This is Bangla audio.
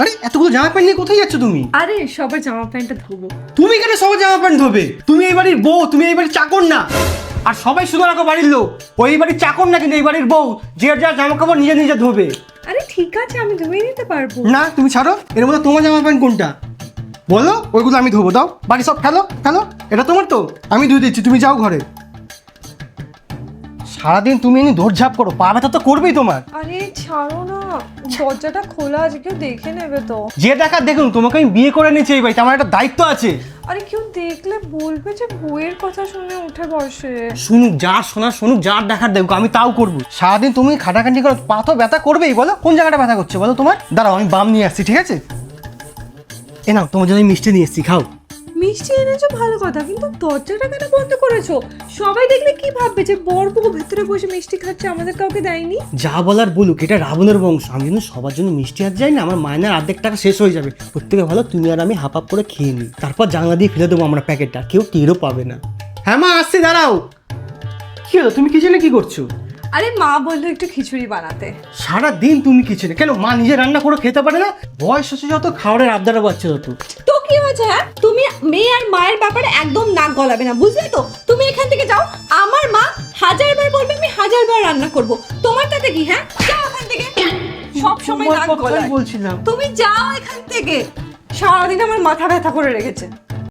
আরে এতগুলো জামা প্যান্ট নিয়ে কোথায় যাচ্ছ তুমি? আরে সবার জামা প্যান্টটা ধোবো। তুমি কেন সবার জামা প্যান্ট ধোবে? তুমি এই বাড়ির বউ, তুমি এই বাড়ির চাকর না। আর সবাই শুধু রাখো বাড়ির লোক, ওই বাড়ির চাকর না কিন্তু এই বাড়ির বউ, যে যার জামা কাপড় নিজে নিজে ধোবে। আরে ঠিক আছে, আমি ধুয়ে নিতে পারবো। না তুমি ছাড়ো, এর মধ্যে তোমার জামা প্যান্ট কোনটা বলো, ওইগুলো আমি ধোবো। দাও বাড়ি সব ফেলো ফেলো, এটা তোমার তো, আমি ধুয়ে দিচ্ছি, তুমি যাও ঘরে। সারাদিন তুমি এনে দৌড়ঝাঁপ করো, পা ব্যথা তো করবেই তোমার। আরে ছাড়ো না, দরজাটা খোলা আছে, কেউ দেখে নেবে তো। যে দেখার দেখুন, তোমাকে আমি বিয়ে করে নিয়েছি এই বাড়িতে, আমার একটা দায়িত্ব আছে। আরে কেউ দেখলে বলবে যে বইয়ের কথা শুনে উঠে বসে। শুনুক, যার শোনা শুনুক, যার দেখার দেখুক, আমি তাও করবো। সারাদিন তুমি খাটাখাটি করো, পা তো ব্যথা করবেই। বলো কোন জায়গাটা ব্যথা করছে বলো তোমার। দাঁড়াও আমি বাম নিয়ে আসছি, ঠিক আছে? এ নাও, তোমার জন্য আমি মিষ্টি নিয়ে এসছি, খাও। মিষ্টি এনেছো ভালো কথা, কিন্তু দরজাটা কেন বন্ধ করেছো? সবাই দেখলে কি ভাববে যে বর বউ ভেতরে বসে মিষ্টি খাচ্ছে, আমাদের কাউকে দেয়নি? যা বলার বলুক, এটা রাবণের বংশ। আমি কিন্তু সবার জন্য মিষ্টি হাত যাই না, আমার মায়নার অর্ধেক টাকা শেষ হয়ে যাবে। ওর থেকে ভালো তুমি আর আমি হাফ হাফ করে খেয়ে নিই, তারপর জানলা দিয়ে ফেলে দেবো আমরা প্যাকেটটা, কেউ টেরও পাবে না। হ্যাঁ মা আসছি, দাঁড়াও। কি হলো, তুমি কিচেনে কি করছো? আরে মা বললো একটু খিচুড়ি বানাতে। সারাদিন তুমি কিচেনে কেন? মা নিজে রান্না করে খেতে পারে না? বয়স হচ্ছে যত, খাওয়ারের আবদারা বাচ্চা যত। তো কি হয়েছে? হ্যাঁ, তুমি মেয়ে আর মায়ের ব্যাপারে একদম নাক গলাবে না, বুঝলে তো? তুমি এখান থেকে যাও। আমার মা হাজারবার বলবে, আমি হাজারবার রান্না করব। তোমার তাতে কি? হ্যাঁ, যাও এখান থেকে। সব সময় তোমার নাক কথাই গলায়। বলছিলাম। তুমি যাও এখান থেকে, সারাদিন আমার মাথা ব্যথা করে রেখেছে।